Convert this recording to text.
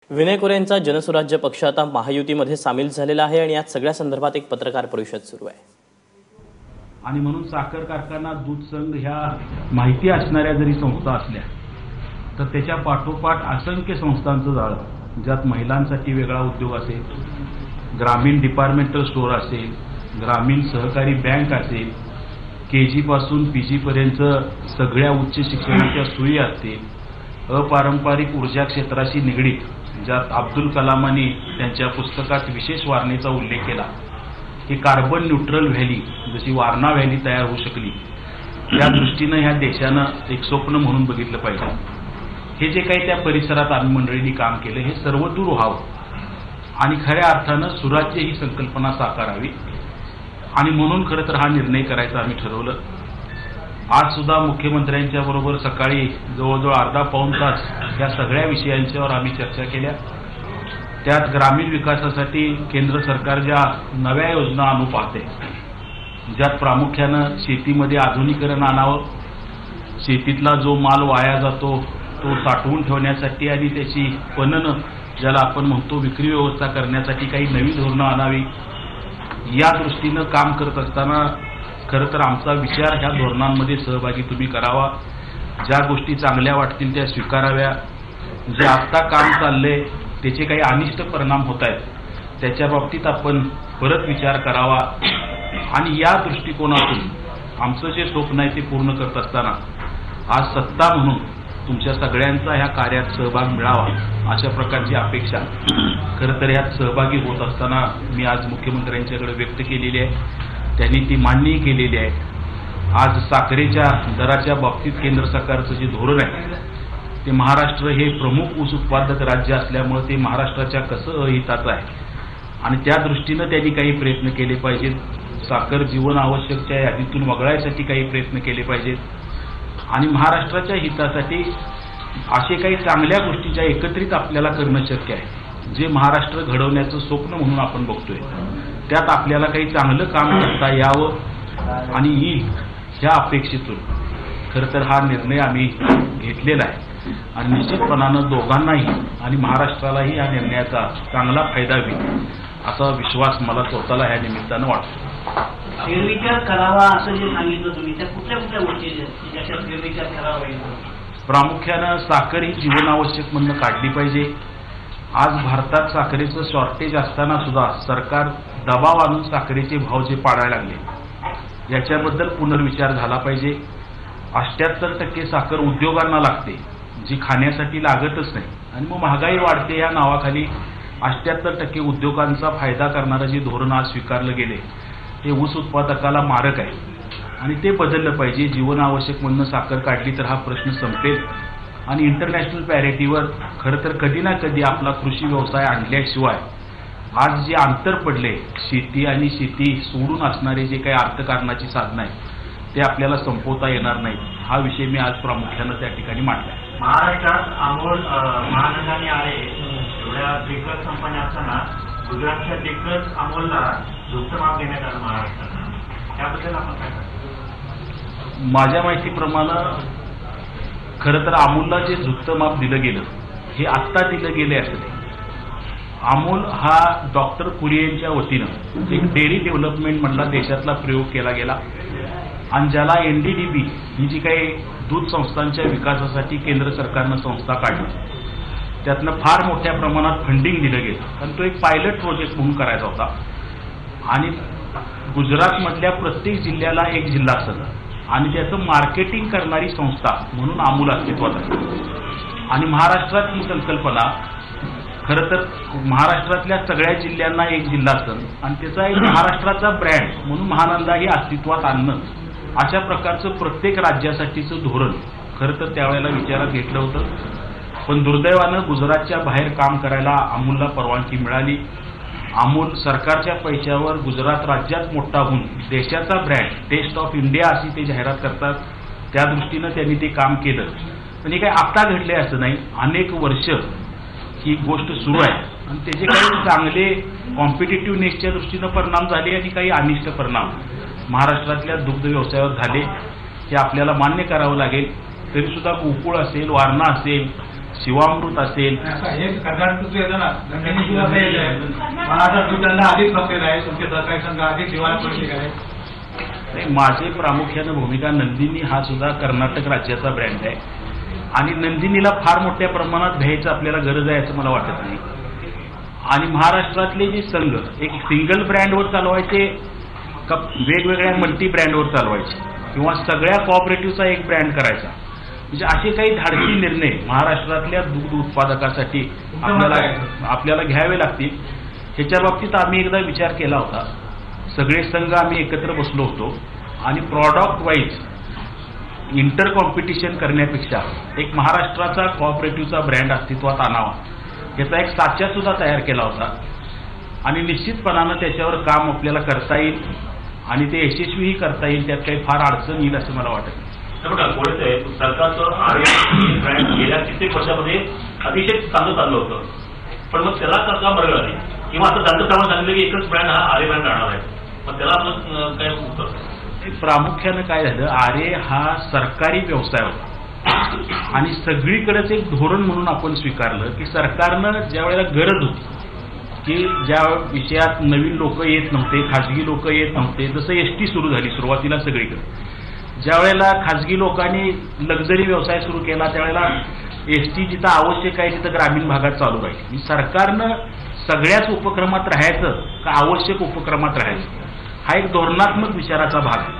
विनय कोरेंचा जनसुराज्य पक्ष आता महायुतीमध्ये सामील झालेला आहे आणि यात सगळ्या संदर्भात एक पत्रकार परिषद सुरू आहे। आणि म्हणून साखर कारखाना दूध संघ ह्या माहिती असणाऱ्या जरी संस्था असल्या तर त्याच्या पाठोपाठ असंख्य संस्थांचं जाळं, ज्यात महिलांसाठी वेगळा उद्योग असेल, ग्रामीण डिपार्टमेंटल स्टोअर असेल, ग्रामीण सहकारी बँक असेल, केजी पासून पीजी पर्यंत सगळ्या उच्च शिक्षणाच्या सोयी असतील, अपारंपरिक ऊर्जा क्षेत्राशी निगडीत, ज्यात अब्दुल कलामांनी त्यांच्या पुस्तकात विशेष वारणेचा उल्लेख केला की कार्बन न्यूट्रल व्हॅली जशी वारणा व्हॅली तयार होऊ शकली, त्या दृष्टीनं ह्या देशानं एक स्वप्न म्हणून बघितलं पाहिजे। हे जे काही त्या परिसरात आम्ही मंडळींनी काम केलं हे सर्वदूर व्हावं आणि खऱ्या अर्थानं सुराज्य ही संकल्पना साकारावी आणि म्हणून खरं तर हा निर्णय करायचा आम्ही ठरवलं। आज सुद्धा मुख्यमंत्र्यांच्या बरोबर सकाळी जवळजवळ अर्धा-पाऊण तास या सगळ्या विषयांच्यावर आम्ही चर्चा केल्या। त्यात ग्रामीण विकासासाठी केंद्र सरकार ज्या नव्या योजना आणू पाहते, ज्यात प्रामुख्यानं शेतीमध्ये आधुनिकीकरण आणावं, शेतीतला जो माल वाया जातो तो साठवून ठेवण्यासाठी आणि त्याची पणन ज्याला आपण म्हणतो विक्री व्यवस्था करण्यासाठी काही नवी धोरणं आणावी, या दृष्टीनं काम करत असताना खरं तर आमचा विचार ह्या धोरणांमध्ये सहभागी तुम्ही करावा। ज्या गोष्टी चांगल्या वाटतील त्या स्वीकाराव्या, जे आत्ता काम चाललंय त्याचे काही अनिष्ट परिणाम होत आहेत त्याच्या बाबतीत आपण परत विचार करावा आणि या दृष्टिकोनातून आमचं जे स्वप्न आहे ते पूर्ण करत असताना आज सत्ता म्हणून तुमच्या सगळ्यांचा ह्या कार्यात सहभाग मिळावा अशा प्रकारची अपेक्षा खरं तर यात सहभागी होत असताना मी आज मुख्यमंत्र्यांच्याकडे व्यक्त केलेली आहे। त्यांनी ती मान्यही केलेली आहे। आज साखरेच्या दराच्या बाबतीत केंद्र सरकारचं जे धोरण आहे ते महाराष्ट्र हे प्रमुख ऊस उत्पादक राज्य असल्यामुळे ते महाराष्ट्राच्या कसं अहिताचं आहे आणि त्या दृष्टीनं त्यांनी काही प्रयत्न केले पाहिजेत। साखर जीवन आवश्यकच्या यादीतून वगळायसाठी काही प्रयत्न केले पाहिजेत आणि महाराष्ट्राच्या हितासाठी असे काही चांगल्या गोष्टीच्या एकत्रित आपल्याला करणं शक्य आहे, जे महाराष्ट्र घडवण्याचं स्वप्न म्हणून आपण बघतोय। त्यात आपल्याला काही चांगलं काम करता यावं आणि येईल ह्या अपेक्षेतून खरं तर हा निर्णय आम्ही घेतलेला आहे आणि निश्चितपणानं दोघांनाही आणि महाराष्ट्रालाही या निर्णयाचा चांगला फायदा होईल असा विश्वास मला स्वतःला ह्या निमित्तानं वाटतो। फेरविचार करावा असं जे सांगितलं तुम्ही, त्या कुठल्या कुठल्या गोष्टी ज्याच्यात फेरविचार करावा? प्रामुख्यानं साखर ही जीवनावश्यक म्हणून काढली पाहिजे। आज भारतात साखरेचं शॉर्टेज असताना सुद्धा सरकार दबाव आणून साखरेचे भाव जे पाडायला लागले याच्याबद्दल पुनर्विचार झाला पाहिजे। 78% साखर उद्योगांना लागते, जी खाण्यासाठी लागतच नाही आणि मग महागाई वाढते या नावाखाली 78% उद्योगांचा फायदा करणारं जे धोरण आज स्वीकारलं गेले ते ऊस उत्पादकाला मारक आहे आणि ते बदललं पाहिजे। जीवनावश्यक म्हणून साखर काढली तर हा प्रश्न संपेल आणि इंटरनॅशनल पॅरिटीवर खरं तर कधी ना कधी आपला कृषी व्यवसाय आणल्याशिवाय आज जे अंतर पडले शेती आणि शेती सोडून असणारे जे काही अर्थकारणाची साधनं आहेत ते आपल्याला संपवता येणार नाहीत। हा विषय मी आज प्रामुख्यानं त्या ठिकाणी मांडला। महाराष्ट्रात अमोल महानंदाने आहे एवढ्या दिग्गज कंपन्या असताना गुजरातच्या दिग्गज अमोलला दुष्टमाप देण्यात आलं महाराष्ट्रात, त्याबद्दल आपण काय सांगता? माझ्या माहितीप्रमाणे खरं तर अमोलला जे झुकतं दिलं गेलं हे आत्ता दिलं गेले असं नाही। अमोल हा डॉक्टर कुरियनच्या वतीनं एक डेअरी डेव्हलपमेंट मधला देशातला प्रयोग केला गेला आणि ज्याला NDDB ही जी काही दूध संस्थांच्या विकासासाठी केंद्र सरकारनं संस्था काढली त्यातनं फार मोठ्या प्रमाणात फंडिंग दिलं गेलं आणि तो एक पायलट प्रोजेक्ट म्हणून करायचा होता आणि गुजरातमधल्या प्रत्येक जिल्ह्याला एक जिल्हा असेल आणि त्याचं मार्केटिंग करणारी संस्था म्हणून अमूल अस्तित्वात आहे आणि महाराष्ट्रात ही संकल्पना खरं तर महाराष्ट्रातल्या सगळ्या जिल्ह्यांना एक जिल्हा असेल आणि त्याचा एक महाराष्ट्राचा ब्रँड म्हणून महानंदा ही अस्तित्वात आणणं अशा प्रकारचं प्रत्येक राज्यासाठीचं धोरण खरं तर त्यावेळेला विचारात घेतलं होतं। पण दुर्दैवानं गुजरातच्या बाहेर काम करायला अमूलला परवानगी मिळाली। अमूल सरकारच्या पैशावर गुजरात राज्यात मोठा होऊन देशाचा ब्रँड टेस्ट ऑफ इंडिया अशी ते जाहिरात करतात, त्या दृष्टीनं त्यांनी ते काम केलं। पण हे काही आता घडले असं नाही, अनेक वर्ष ही गोष्ट सुरू आहे आणि त्याचे काही चांगले कॉम्पिटिटिव्हनेसच्या दृष्टीनं परिणाम झाले आणि काही अनिष्ट परिणाम महाराष्ट्रातल्या दुग्ध व्यवसायावर झाले हे आपल्याला मान्य करावं लागेल। तरी सुद्धा गोकुळ असेल, वारणा असेल, शिवामृत असेल, एक कर्नाटक येतं ना नंदिनी दूध असं एक आहे. माझा दूध त्यांना आधीच बघलेला आहे. तुमचे सहकारी संघ आधीच दिवाळा पडलेला आहे. नाही, माझे प्रामुख्यानं भूमिका नंदिनी हा सुद्धा कर्नाटक राज्याचा ब्रँड आहे आणि नंदिनीला फार मोठ्या प्रमाणात घ्यायचं आपल्याला गरज आहे असं मला वाटत नाही. आणि महाराष्ट्रातले जे संघ एक सिंगल ब्रँडवर चालवायचे का वेगवेगळ्या मल्टी ब्रँडवर चालवायचे किंवा सगळ्या कॉपरेटिव्हचा एक ब्रँड करायचा, म्हणजे असे काही धाडसी निर्णय महाराष्ट्रातल्या दूध उत्पादकासाठी आपल्याला घ्यावे लागतील. ह्याच्या बाबतीत आम्ही एकदा विचार केला होता. सगळे संघ आम्ही एकत्र बसलो होतो आणि प्रॉडक्ट वाईज इंटर कॉम्पिटिशन करण्यापेक्षा एक महाराष्ट्राचा कॉपरेटिव्हचा ब्रँड अस्तित्वात आणावा याचा एक साचा सुद्धा तयार केला होता आणि निश्चितपणानं त्याच्यावर काम आपल्याला करता येईल आणि ते यशस्वीही करता येईल. त्यात काही फार अडचण येईल असं मला वाटत नाही. सरकारचं आर्य ब्रँड गेल्या कित्येक वर्षामध्ये अतिशय चांगलं चाललं होतं, पण मग त्याला का बरं नाही किंवा आता त्यांचं त्यामुळे सांगितलं की एकच ब्रँड हा आर्य ब्रँड राहणार आहे, मग त्याला आपलं काय उत्तर? प्रामुख्यानं काय झालं, आर्य हा सरकारी व्यवसाय होता आणि सगळीकडेच एक धोरण म्हणून आपण स्वीकारलं की सरकारनं ज्या वेळेला गरज होती की ज्या विषयात नवीन लोक येत नव्हते, खाजगी लोक येत नव्हते, जसं एसटी सुरू झाली सुरुवातीला सगळीकडे, ज्या वेळेला खाजगी लोकांनी लक्झरी व्यवसाय सुरू केला त्यावेळेला एसटी जिथं आवश्यक आहे तिथं ग्रामीण भागात चालू राहील. सरकारनं सगळ्याच उपक्रमात राहायचं का आवश्यक उपक्रमात राहायचं हा एक धोरणात्मक विचाराचा भाग आहे.